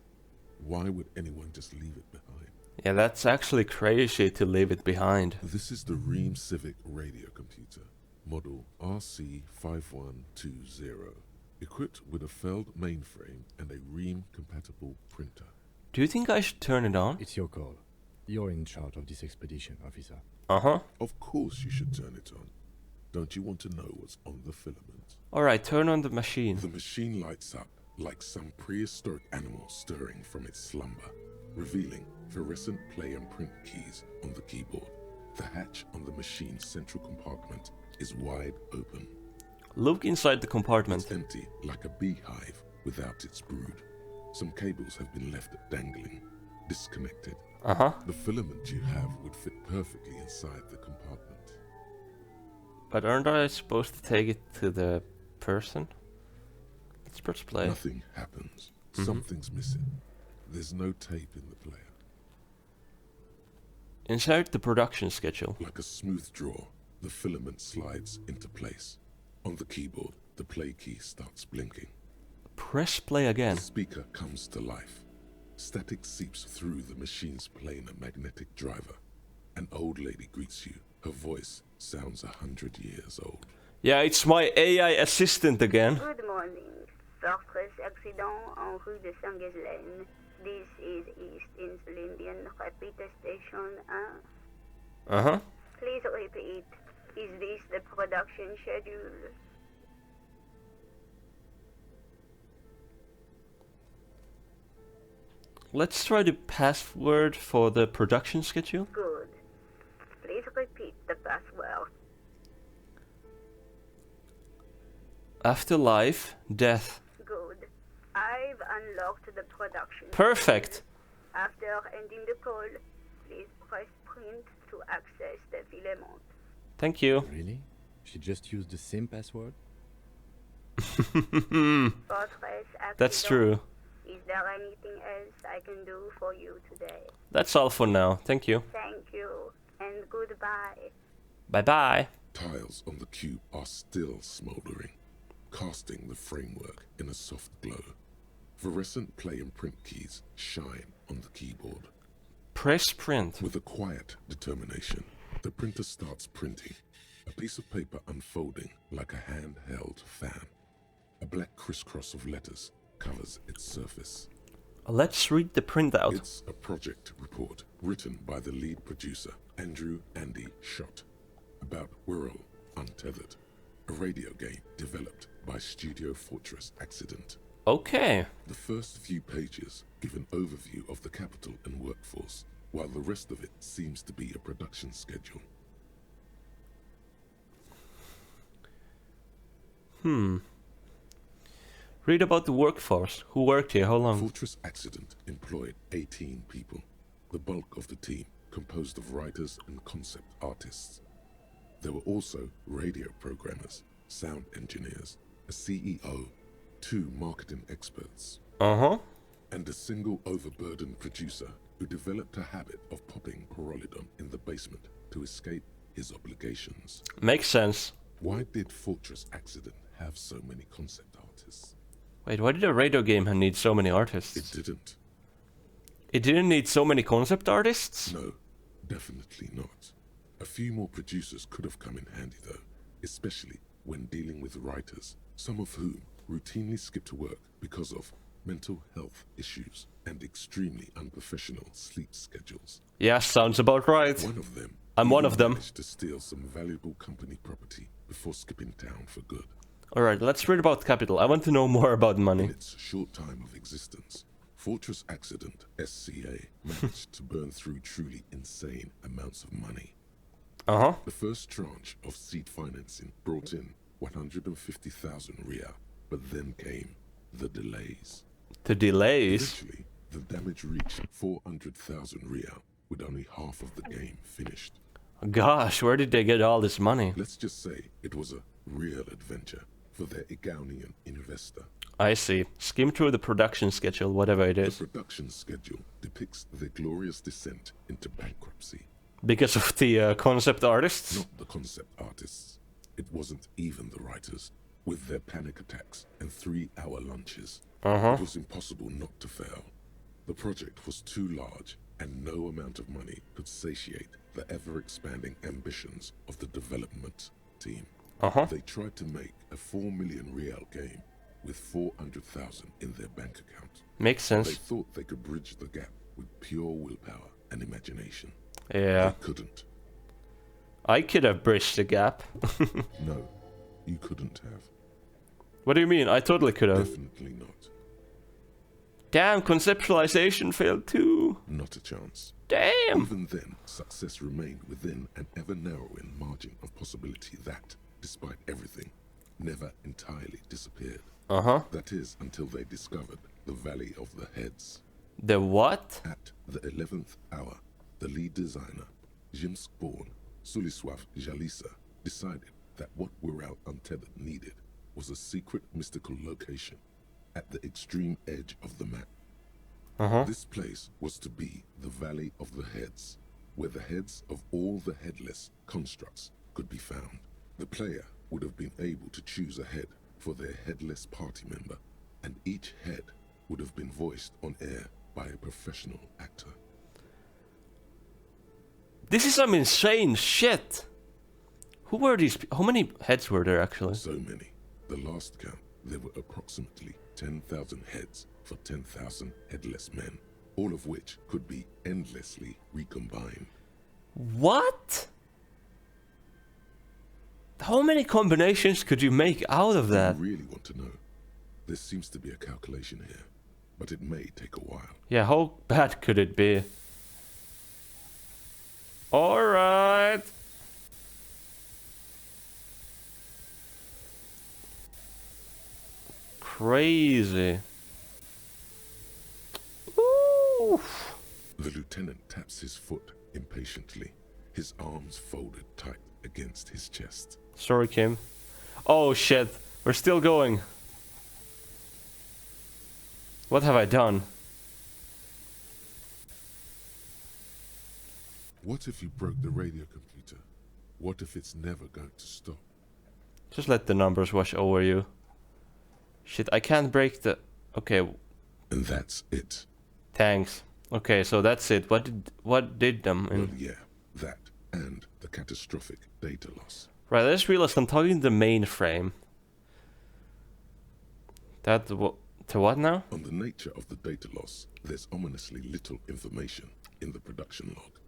Why would anyone just leave it behind? Yeah, that's actually crazy to leave it behind. This is the Ream Civic radio computer, model RC5120, equipped with a Feld mainframe and a Ream-compatible printer. Do you think I should turn it on? It's your call. You're in charge of this expedition, officer. Uh-huh. Of course you should turn it on. Don't you want to know what's on the filament? Alright, turn on the machine. The machine lights up like some prehistoric animal stirring from its slumber, revealing fluorescent play and print keys on the keyboard. The hatch on the machine's central compartment is wide open. Look inside the compartment. It's empty, like a beehive without its brood. Some cables have been left dangling, disconnected. Uh-huh. The filament you have would fit perfectly inside the compartment. But aren't I supposed to take it to the person? Let's press play. Nothing happens. Something's missing. There's no tape in the player. Insert the production schedule. Like a smooth draw, the filament slides into place. On the keyboard, the play key starts blinking. Press play again. The speaker comes to life. Static seeps through the machine's planar magnetic driver. An old lady greets you. Her voice sounds 100 years old. Yeah, it's my AI assistant again. Good morning. Fortress accident en rue de Saint-Ghislaine. This is East Insulindian Repeater Station 1. Uh-huh. Please repeat. Is this the production schedule? Let's try the password for the production schedule. Good. Please repeat the Afterlife, death. Good. I've unlocked the production. Perfect. After ending the call, please press print to access the filament. Thank you. Really? She just used the same password? Fortress That's Accident. true. Is there anything else I can do for you today? That's all for now. Thank you. Thank you, and goodbye. Bye-bye. Tiles on the cube are still smoldering, casting the framework in a soft glow. Fluorescent play and print keys shine on the keyboard. Press print. With a quiet determination, the printer starts printing, a piece of paper unfolding like a handheld fan. A black crisscross of letters covers its surface. Let's read the printout. It's a project report written by the lead producer, Andrew Andy Schott, about Whirl Untethered, a radio game developed by Studio Fortress Accident. Okay. The first few pages give an overview of the capital and workforce, while the rest of it seems to be a production schedule. Read about the workforce. Who worked here? How long? Fortress Accident employed 18 people, the bulk of the team composed of writers and concept artists. There were also radio programmers, sound engineers, a CEO, 2 marketing experts, and a single overburdened producer who developed a habit of popping Corolidon in the basement to escape his obligations. Makes sense. Why did Fortress Accident have so many concept artists? Wait, why did a radio game need so many artists? It didn't. It didn't need so many concept artists? No, definitely not. A few more producers could have come in handy though, especially when dealing with writers, some of whom routinely skip to work because of mental health issues and extremely unprofessional sleep schedules. Yeah, sounds about right. One of them. I'm one of them. Managed to steal some valuable company property before skipping town for good. Alright, let's read about Capital. I want to know more about money. In its short time of existence, Fortress Accident SCA managed to burn through truly insane amounts of money. The first tranche of seed financing brought in 150,000 Riyal, but then came the delays. The delays? Eventually, the damage reached 400,000 Riyal, with only half of the game finished. Gosh, where did they get all this money? Let's just say it was a real adventure for their Igaunian investor. I see. Skim through the production schedule, whatever it is. The production schedule depicts their glorious descent into bankruptcy. Because of the concept artists? Not the concept artists. It wasn't even the writers. With their panic attacks and 3-hour lunches, it was impossible not to fail. The project was too large, and no amount of money could satiate the ever-expanding ambitions of the development team. They tried to make a 4 million Riyal game with 400,000 in their bank account. Makes sense. They thought they could bridge the gap with pure willpower and imagination. Yeah. They couldn't. I could have bridged the gap. No, you couldn't have. What do you mean? I totally could have. Definitely not. Damn, conceptualization failed too. Not a chance. Damn. Even then, success remained within an ever-narrowing margin of possibility that, despite everything, never entirely disappeared. That is, until they discovered the Valley of the Heads. The what? At the 11th hour, the lead designer, Jimsk-born Suliswaf Jalisa, decided that what Whirl Untethered needed was a secret mystical location at the extreme edge of the map. This place was to be the Valley of the Heads, where the heads of all the headless constructs could be found. The player would have been able to choose a head for their headless party member, and each head would have been voiced on air by a professional actor. This is some insane shit. Who were these? How many heads were there actually? So many. The last count, there were approximately 10,000 heads for 10,000 headless men, all of which could be endlessly recombined. What? How many combinations could you make out of that? If you really want to know, there seems to be a calculation here, but it may take a while. Yeah, how bad could it be? crazy. Ooh. The lieutenant taps his foot impatiently, his arms folded tight against his chest. Sorry, Kim. Oh shit, we're still going. What have I done? What if you broke the radio computer? What if it's never going to stop? Just let the numbers wash over you. Shit, I can't break the... Okay. And that's it. Thanks. Okay, so that's it. What did them? Well, yeah, that and the catastrophic data loss. Right, I just realized I'm talking the mainframe. That to what now? On the nature of the data loss, there's ominously little information in the production log.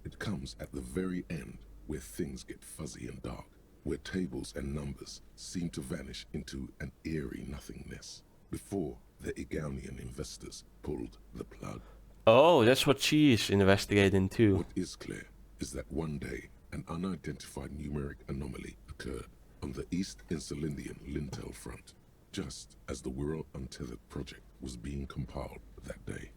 It comes at the very end, where things get fuzzy and dark, where tables and numbers seem to vanish into an eerie nothingness, before the Egonian investors pulled the plug. Oh, that's what she's investigating too. What is clear is that one day, an unidentified numeric anomaly occurred on the East Insulindian Lintel front, just as the World Untethered project was being compiled that day.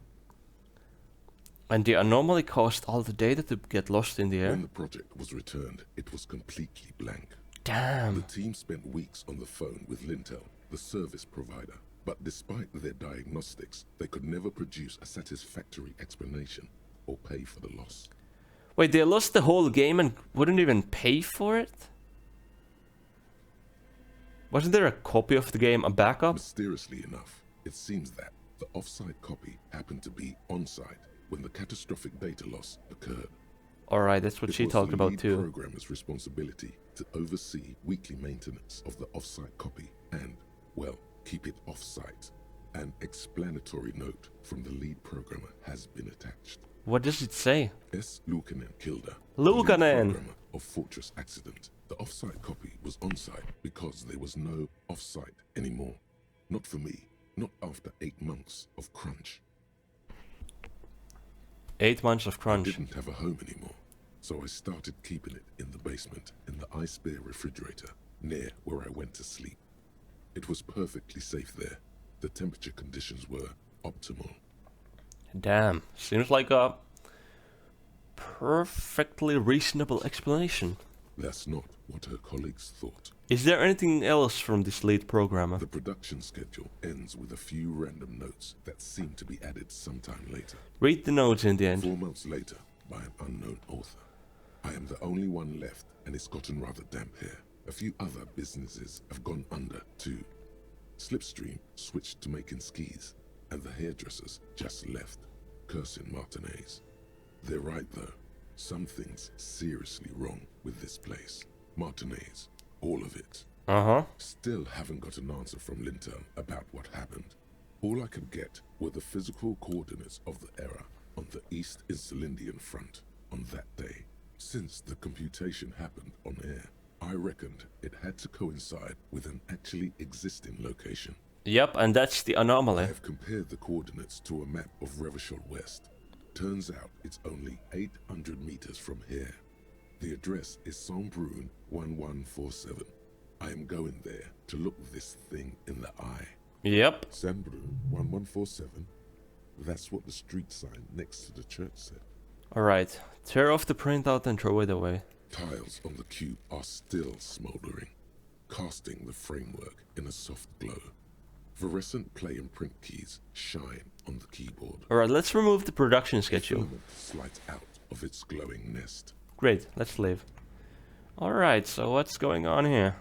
And the anomaly caused all the data to get lost in the air? When the project was returned, it was completely blank. Damn. The team spent weeks on the phone with Lintel, the service provider, but despite their diagnostics, they could never produce a satisfactory explanation or pay for the loss. Wait, they lost the whole game and wouldn't even pay for it? Wasn't there a copy of the game, a backup? Mysteriously enough, it seems that the off-site copy happened to be on-site when the catastrophic data loss occurred. Alright, that's what she talked about too. It was the lead programmer's responsibility to oversee weekly maintenance of the off-site copy and, well, keep it off-site. An explanatory note from the lead programmer has been attached. What does it say? S. Luukkonen Kilda, Luukkonen! programmer of Fortress Accident. The off-site copy was on-site because there was no off-site anymore. Not for me, not after 8 months of crunch. 8 months of crunch. I didn't have a home anymore, so I started keeping it in the basement in the ice bear refrigerator near where I went to sleep. It was perfectly safe there. The temperature conditions were optimal. Damn, seems like a perfectly reasonable explanation. That's not what her colleagues thought. Is there anything else from this lead programmer? The production schedule ends with a few random notes that seem to be added sometime later. Read the notes in the end. 4 months later, by an unknown author. I am the only one left, and it's gotten rather damp here. A few other businesses have gone under, too. Slipstream switched to making skis, and the hairdressers just left, cursing Martinez. They're right, though. Something's seriously wrong with this place. Martinez, all of it. Still haven't got an answer from Lintel about what happened. All I could get were the physical coordinates of the error on the East Insulindian front on that day. Since the computation happened on air, I reckoned it had to coincide with an actually existing location. Yep, and that's the anomaly. I have compared the coordinates to a map of Revachol West. Turns out it's only 800 meters from here. The address is Saint-Brun 1147. I am going there to look this thing in the eye. Yep. Saint-Brun 1147? That's what the street sign next to the church said. Alright, tear off the printout and throw it away. Tiles on the cube are still smoldering, casting the framework in a soft glow. Fluorescent play and print keys shine on the keyboard. Alright, let's remove the production schedule. The filament slides out of its glowing nest. Great, let's leave. Alright, so what's going on here?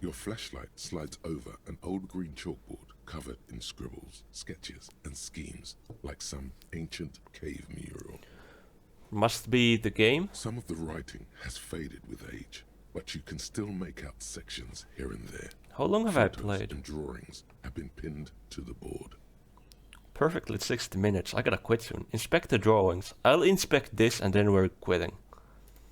Your flashlight slides over an old green chalkboard covered in scribbles, sketches, and schemes, like some ancient cave mural. Must be the game? Some of the writing has faded with age, but you can still make out sections here and there. How long have Photos I played? and drawings have been pinned to the board. Perfectly 60 minutes. I gotta quit soon. Inspect the drawings. I'll inspect this and then we're quitting.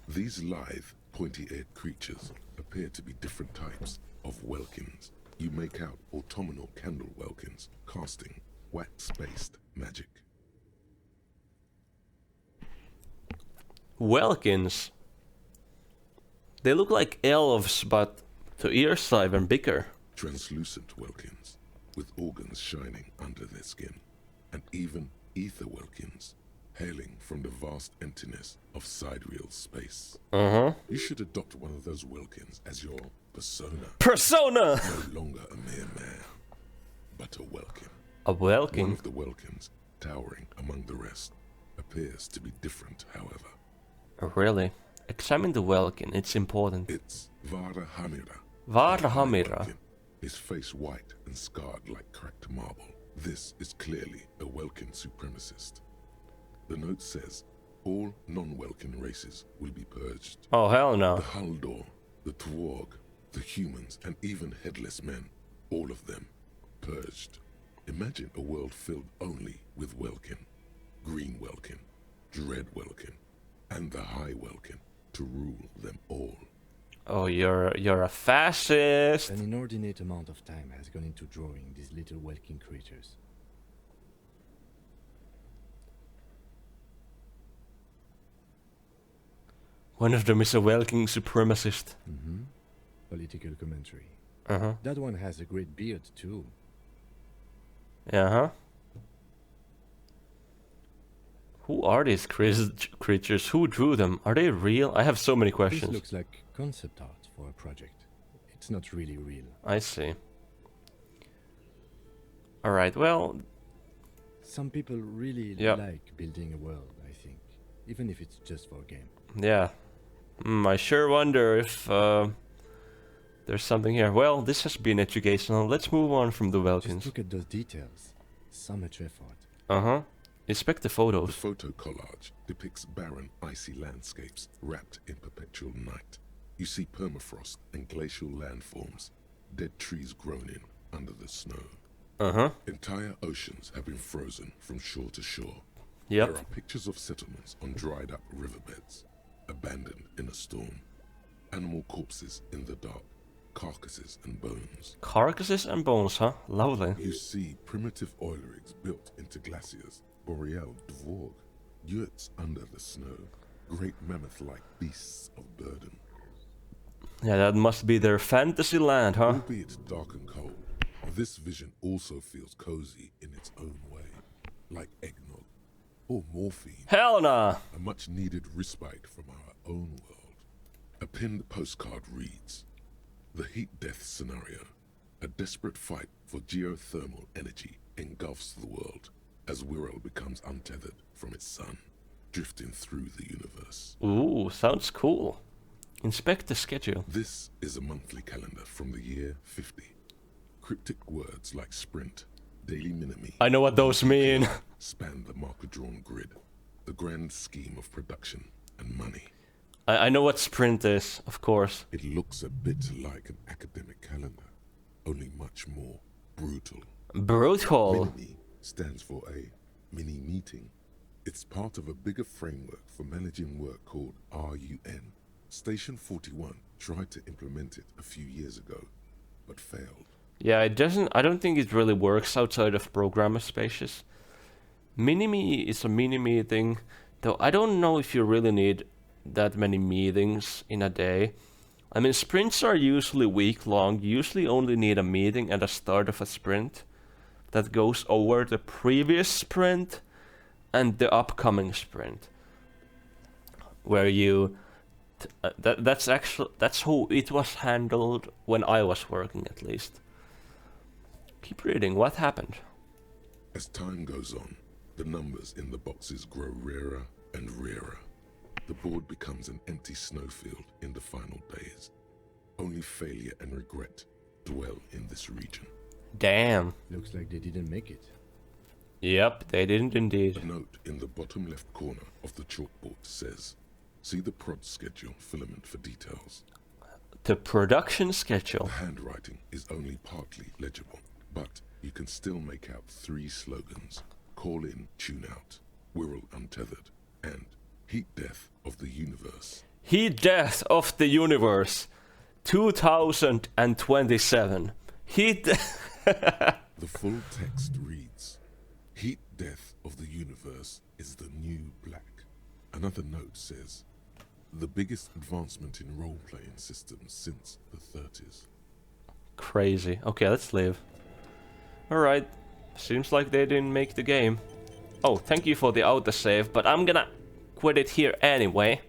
These lithe, pointy-eared creatures appear to be different types of welkins. You make out autumnal candle welkins casting wax-based magic. Welkins. They look like elves, but to ear size and bigger. translucent Welkins, with organs shining under their skin, and even ether Welkins, hailing from the vast emptiness of sidereal space. You should adopt one of those Welkins as your persona. Persona! No longer a mere man, but a Welkin. A Welkin? One of the Welkins, towering among the rest, appears to be different, however. Really? Examine the Welkin, it's important. It's Vara Hamira. Vara Hamira. His face white and scarred like cracked marble. This is clearly a Welkin supremacist. The note says, all non-Welkin races will be purged. Oh, hell no. The Haldor, the Tworg, the humans, and even headless men, all of them, purged. Imagine a world filled only with Welkin, Green Welkin, Dread Welkin, and the High Welkin to rule them all. Oh, you're a fascist. An inordinate amount of time has gone into drawing these little Welkin creatures. One of them is a Welkin supremacist. Political commentary. Uh-huh. That one has a great beard too. Uh-huh. Who are these creatures? Who drew them? Are they real? I have so many questions. This looks like concept art for a project. It's not really real. I see. Alright, well... Some people really like building a world, I think. Even if it's just for a game. Yeah. I sure wonder if there's something here. Well, this has been educational. Let's move on from the Welkins. Just look at those details. So much effort. Uh-huh. Inspect the photos. The photo collage depicts barren, icy landscapes wrapped in perpetual night. You see permafrost and glacial landforms, dead trees grown in under the snow. Uh-huh. Entire oceans have been frozen from shore to shore. Yep. There are pictures of settlements on dried up riverbeds, abandoned in a storm. Animal corpses in the dark, carcasses and bones. Carcasses and bones, huh? Lovely. You see primitive oil rigs built into glaciers, boreal dvorg, yurts under the snow, great mammoth-like beasts of burden. Yeah, that must be their fantasy land, huh? Albeit dark and cold, this vision also feels cozy in its own way, like eggnog or morphine. Hell nah! A much-needed respite from our own world. A pinned postcard reads, "The heat death scenario. A desperate fight for geothermal energy engulfs the world as Wirral becomes untethered from its sun, drifting through the universe." Ooh, sounds cool. Inspect the schedule. This is a monthly calendar from the year 50. Cryptic words like sprint, daily minimi. I know what those mean. Span the marker-drawn grid, the grand scheme of production and money. I know what sprint is, of course. It looks a bit like an academic calendar, only much more brutal. Brutal? Minimi stands for a mini meeting. It's part of a bigger framework for managing work called RUN. Station 41 tried to implement it a few years ago, but failed. Yeah, it doesn't. I don't think it really works outside of programmer spaces. Mini-me is a mini-meeting, though I don't know if you really need that many meetings in a day. I mean, sprints are usually week-long. You usually only need a meeting at the start of a sprint that goes over the previous sprint and the upcoming sprint, where you... that's how it was handled when I was working, at least. Keep reading. What happened? As time goes on, the numbers in the boxes grow rarer and rarer. The board becomes an empty snowfield in the final days. Only failure and regret dwell in this region. Damn. Looks like they didn't make it. Yep, they didn't indeed. A note in the bottom left corner of the chalkboard says, "See the prod schedule filament for details." The production schedule. The handwriting is only partly legible, but you can still make out 3 slogans: "Call in, tune out," "Wirral untethered," and "Heat death of the universe." Heat death of the universe. 2027. Heat. The full text reads, "Heat death of the universe is the new black." Another note says, "The biggest advancement in role-playing systems since the 30s." Crazy. Okay, let's leave. Alright. Seems like they didn't make the game. Oh, thank you for the autosave, but I'm gonna quit it here anyway.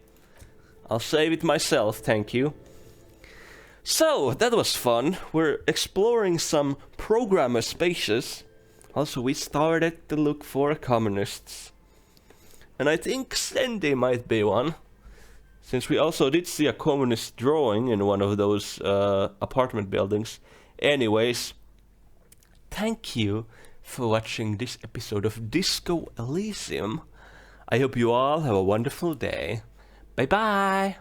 I'll save it myself, thank you. So, that was fun. We're exploring some programmer spaces. Also, we started to look for communists. And I think Sandy might be one. Since we also did see a communist drawing in one of those apartment buildings. Anyways, thank you for watching this episode of Disco Elysium. I hope you all have a wonderful day. Bye bye!